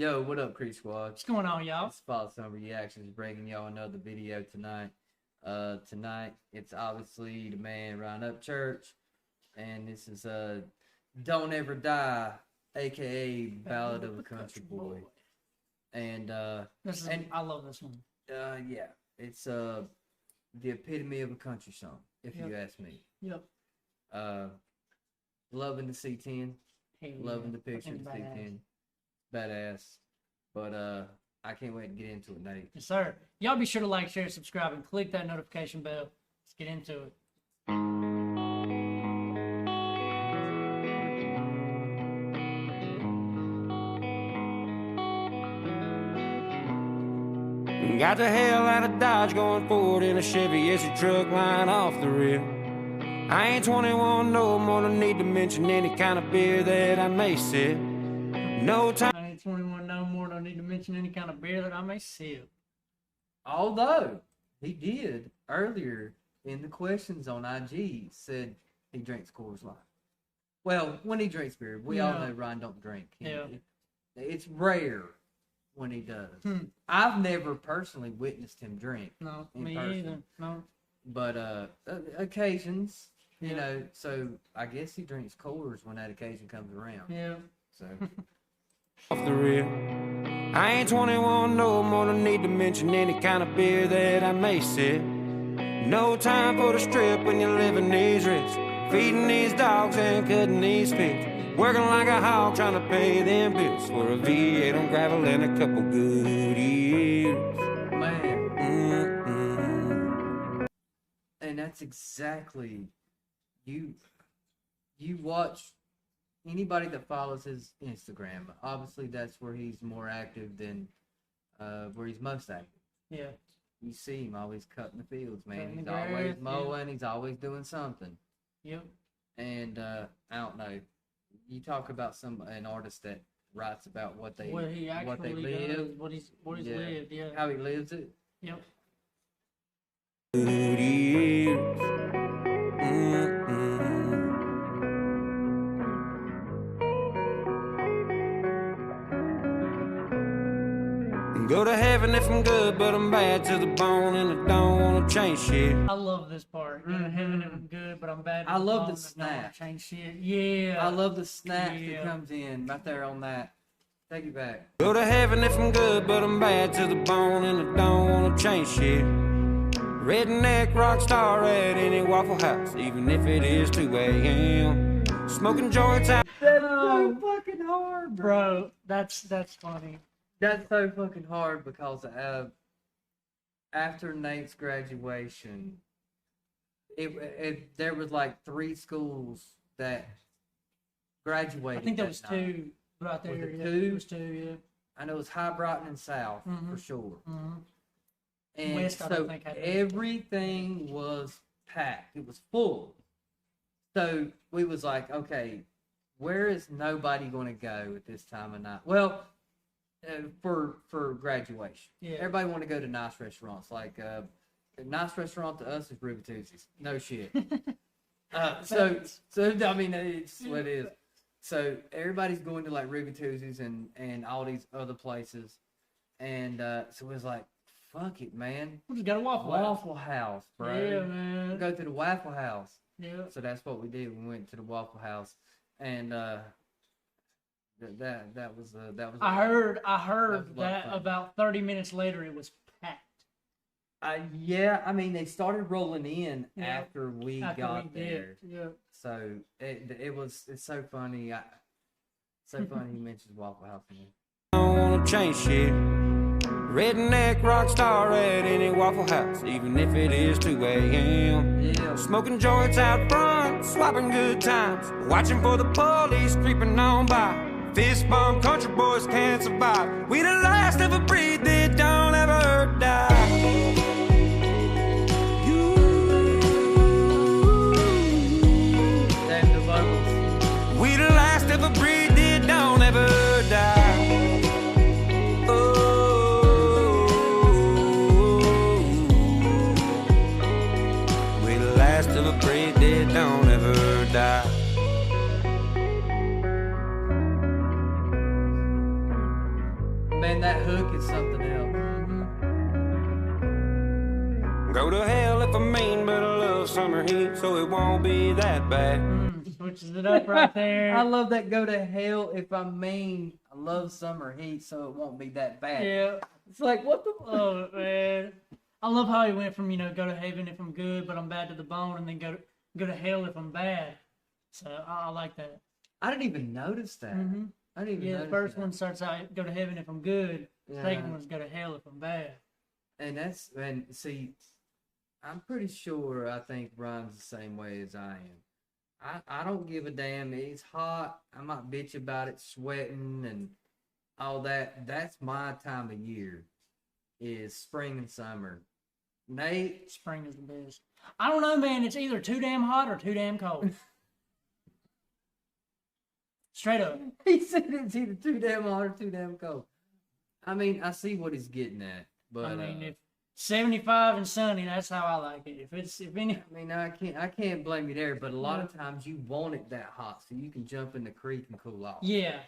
Yo, what up, Creek Squad? What's going on, y'all? It's FatherSon Reactions bringing y'all another video tonight. Tonight, it's obviously the man Ryan Upchurch, and this is Don't Ever Die, aka Ballad of a Country Boy. And I love this one. yeah, it's the epitome of a country song, if you ask me. Yep. Loving the C10, loving the picture of the C10. Badass. But I can't wait to get into it, Nate. Yes, sir. Y'all be sure to like, share, subscribe, and click that notification bell. Let's get into it. Got the hell out of Dodge going forward in a Chevy SU truck lying off the rail. I ain't 21 no more, no need to mention any kind of beer that I may sip. No time. I ain't 21 no more, don't need to mention any kind of beer that I may sip. Although, he did earlier in the questions on IG said he drinks Coors Light. Well, when he drinks beer, we all know Ryan don't drink. It's rare when he does. I've never personally witnessed him drink. No, me either. No. But occasions, you know, so I guess he drinks Coors when that occasion comes around. Yeah. So off the real. I ain't 21 no more, no need to mention any kind of beer that I may sip. No time for the strip when you're living these risks, feeding these dogs and cutting these fish, working like a hog trying to pay them bills for a V8 on gravel and a couple good years. Man. And that's exactly, you watch anybody that follows his Instagram, obviously that's where he's more active than where he's most active. Yeah. You see him always cutting the fields, man. Cutting He's the always grass, mowing, he's always doing something. Yep. And I don't know. You talk about an artist that writes about what they live, what he's lived, how he lives it. Yep. Good years. Go to heaven if I'm good, but I'm bad to the bone, and I don't want to change shit. I love this part. Go to heaven if I'm good, but I'm bad. I love the snap. Change shit. Yeah. I love the snap that comes in right there on that. Take it back. Go to heaven if I'm good, but I'm bad to the bone, and I don't want to change shit. Redneck rock star at any Waffle House, even if it is 2 a.m. Smoking joints out. That's so fucking hard, bro. That's funny. That's so fucking hard because after Nate's graduation, there was like 3 schools that graduated. I think there was 2 right there. Was it 2? It was 2, yeah. I know it was High Brighton and South for sure. And West, so everything was packed. It was full. So we was like, okay, where is nobody going to go at this time of night? Well, for graduation, everybody want to go to nice restaurants. Like a nice restaurant to us is Ruby Tuesdays. No shit. So I mean, it's what it is. So everybody's going to like Ruby Tuesdays and all these other places, and so it was like, fuck it, man. We just got a Waffle House, bro. Yeah, man. We'll go to the Waffle House. Yeah. So that's what we did. We went to the Waffle House, and that was. I heard that about 30 minutes later it was packed. Yeah, I mean they started rolling in after we got there. Yeah. So it's so funny. So funny he mentions Waffle House to me. I don't want to change shit. Redneck rock star at any Waffle House, even if it is 2 a.m. Yeah. Smoking joints out front, swapping good times, watching for the police creeping on by. Fist bump, country boys can't survive. We the last of a breed that don't ever die. Damn the vocals. We the last of a breed that don't ever die. Oh, we the last of a breed that don't ever die. that hook is something else. Go to hell if I'm mean, but I love summer heat, so it won't be that bad. Switches it up right there. I love that. Go to hell if I'm mean. I love summer heat, so it won't be that bad. Yeah. It's like, what the Oh, man. I love how he went from, go to heaven if I'm good, but I'm bad to the bone, and then go to hell if I'm bad. So I like that. I didn't even notice that. Mm-hmm. I didn't even Yeah, notice the first that. one starts out, go to heaven if I'm good. The Yeah. second one's go to hell if I'm bad. And see, I'm pretty sure I think Brian's the same way as I am. I don't give a damn. It's hot. I might bitch about it, sweating and all that. That's my time of year, is spring and summer. Nate, Spring is the best. I don't know, man. It's either too damn hot or too damn cold. Straight up. he said it's either too damn hot or too damn cold. I mean, I see what he's getting at, but I mean, if 75 and sunny, that's how I like it. If any, I mean, I can't blame you there, but a lot of times you want it that hot so you can jump in the creek and cool off. yeah.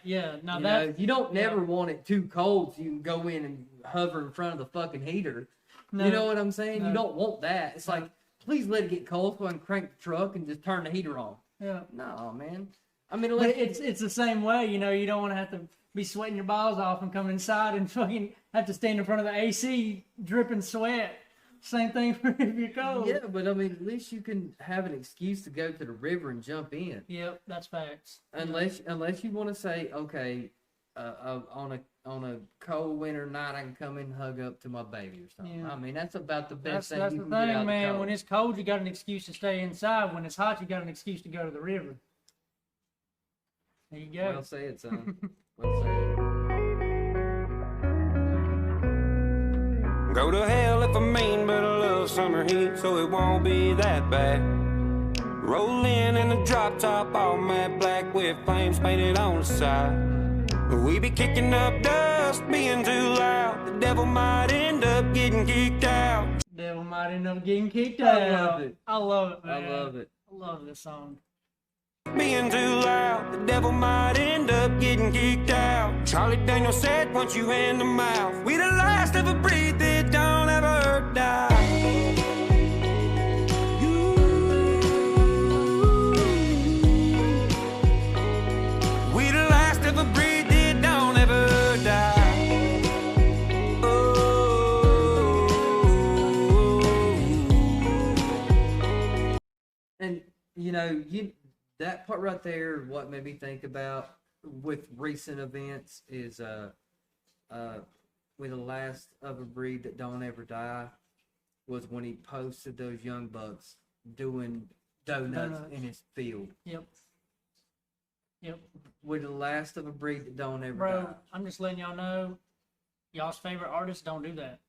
Now You that know, you don't never want it too cold so you can go in and hover in front of the fucking heater. no, You know what I'm saying? No. You don't want that. It's No. like, please let it get cold so I can crank the truck and just turn the heater on. yeah. No, man. I mean, But unless it's the same way, you don't want to have to be sweating your balls off and come inside and fucking have to stand in front of the AC dripping sweat. Same thing for if you're cold. yeah, but I mean, at least you can have an excuse to go to the river and jump in. Yep, that's facts. Unless you want to say, okay, on a cold winter night, I can come in and hug up to my baby or something. Yeah. I mean, that's about the best That's thing the you can get out thing, of the man. cold. When it's cold, you got an excuse to stay inside. When it's hot, you got an excuse to go to the river. There you go. Well said, son. Well said. Go to hell if I'm mean, but I love summer heat, so it won't be that bad. Rolling in the drop top, all matte black with flames painted on the side. We be kicking up dust, being too loud. The devil might end up getting kicked out. Devil might end up getting kicked I out. love it. I love it, man. I love it. I love this song. Being too loud, the devil might end up getting kicked out. Charlie Daniel said, once you in the mouth, we the last of a breed that don't ever die. We the last of a breed that don't ever die. Oh. And that part right there, what made me think about with recent events is with the last of a breed that don't ever die was when he posted those young bucks doing donuts in his field. Yep. With the last of a breed that don't ever Bro, die. I'm just letting y'all know, y'all's favorite artists don't do that.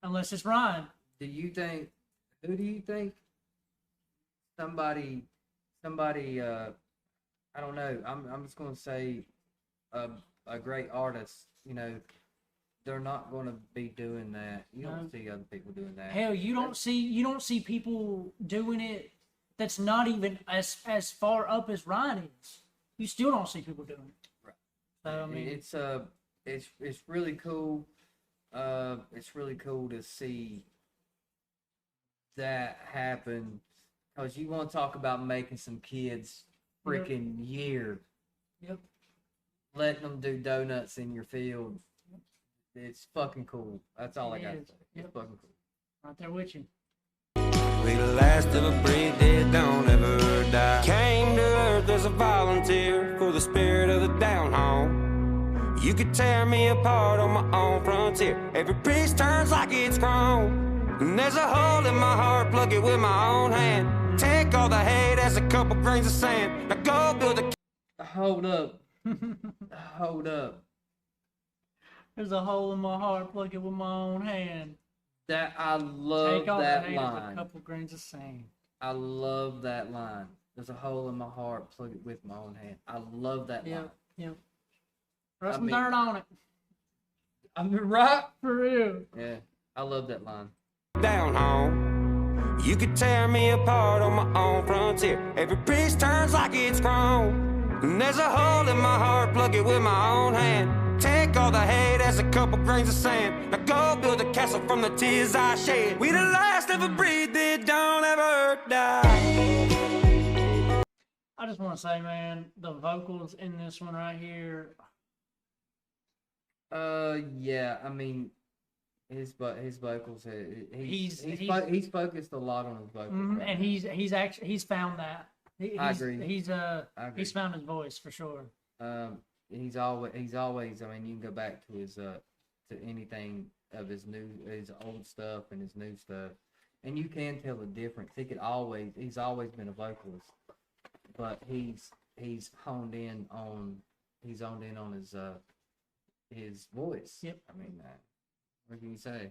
Unless it's Ryan. Who do you think somebody I don't know, I'm just gonna say a great artist, they're not gonna be doing that. You don't see other people doing that. Hell, you don't see people doing it that's not even as far up as Ryan is. You still don't see people doing it. Right. So I mean, It's really cool. It's really cool to see that happen, because you want to talk about making some kids freaking year. Yep. Letting them do donuts in your field. It's fucking cool. That's all I It got to is. say. Yep. It's fucking cool. right there with you. We the last of a breed that don't ever die. Came to earth as a volunteer for the spirit of the down home. You could tear me apart on my own frontier. Every piece turns like it's chrome. And there's a hole in my heart, plug it with my own hand. Take all the hate as a couple grains of sand. Now go build a... Hold up. Hold up. There's a hole in my heart, plug it with my own hand. That I love Take all that the hate as a line. couple grains of sand. I love that line. There's a hole in my heart, plug it with my own hand. I love that line. Yep. Rub I some mean- dirt on it. I mean, right? For real. Yeah, I love that line. down home. You could tear me apart on my own frontier. Every piece turns like it's chrome. And there's a hole in my heart, plug it with my own hand. Take all the hate as a couple grains of sand. Now go build a castle from the tears I shed. We the last of a breed that don't ever die. I just want to say, man, the vocals in this one right here. Yeah, I mean, his vocals. He's focused a lot on his vocals, right and now. he's found that. I agree. He's I agree. he's found his voice for sure. He's always. I mean, you can go back to his to anything of his old stuff and his new stuff, and you can tell the difference. He's always been a vocalist, but he's honed in on his voice. Yep. I mean, what can you say?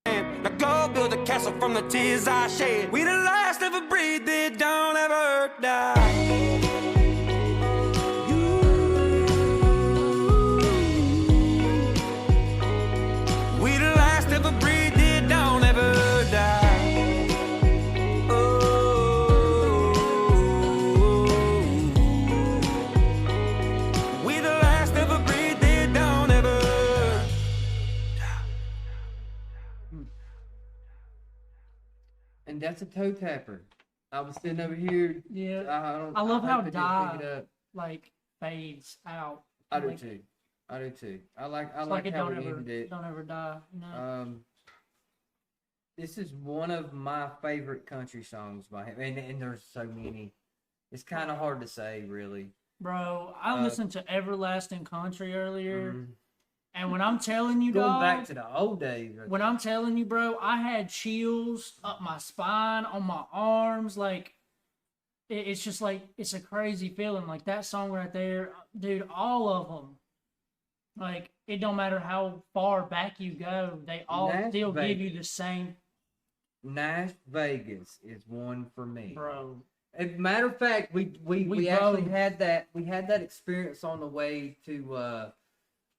Now go build a castle from the tears I shed. We the last of a breed that don't ever die. We the last of a breed that don't ever die. Oh, we the last of a breed that don't ever die. And that's a toe tapper. I was sitting over here. Yeah. I love how Die like fades out. I do Like, too. I do too. I like it how don't we ever ended it. don't ever die. You know? This is one of my favorite country songs by him, and there's so many. It's kind of hard to say, really. Bro, I listened to Everlasting Country earlier, Mhm. and when I'm telling you, Going dog, back to the old days. when I'm telling you, bro, I had chills up my spine, on my arms. Like, it's just like, it's a crazy feeling. Like, that song right there, dude, all of them. Like, it don't matter how far back you go, they all Nash still give Vegas. you the same, Nash Vegas is one for me. bro. As a matter of fact, we actually both- had that experience on the way to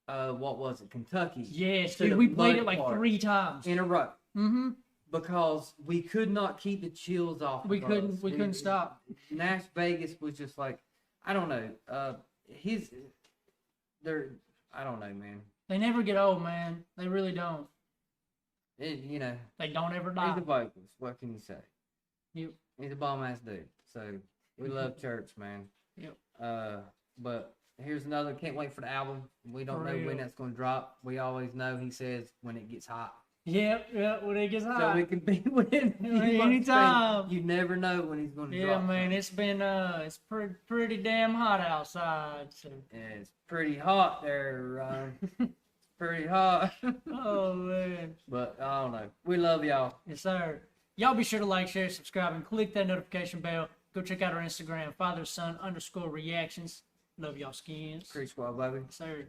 what was it, Kentucky? Yes, To dude, the we played Buddy it like Park 3 times. in a row Mm-hmm. because we could not keep the chills off. We of couldn't. us. We couldn't stop. Nash Vegas was just like, I don't know. I don't know, man. They never get old, man. They really don't. You know, They don't ever he's die. a vocalist. What can you say? Yep. He's a bomb ass dude. So we love church, man. Yep. But here's another. Can't wait for the album. We don't For know real. when that's going to drop. We always know he says when it gets hot. Yep. When it gets hot. So it can be when Anytime. You never know when he's going to Yeah, drop. man. something. It's been it's pretty damn hot outside. So. Yeah, it's pretty hot there, Ryan. It's pretty hot. Oh man. But I don't know. We love y'all. Yes, sir. Y'all be sure to like, share, subscribe, and click that notification bell. Go check out our Instagram, FatherSon_reactions. Love y'all skins. Creek Squad, baby. Yes, sir.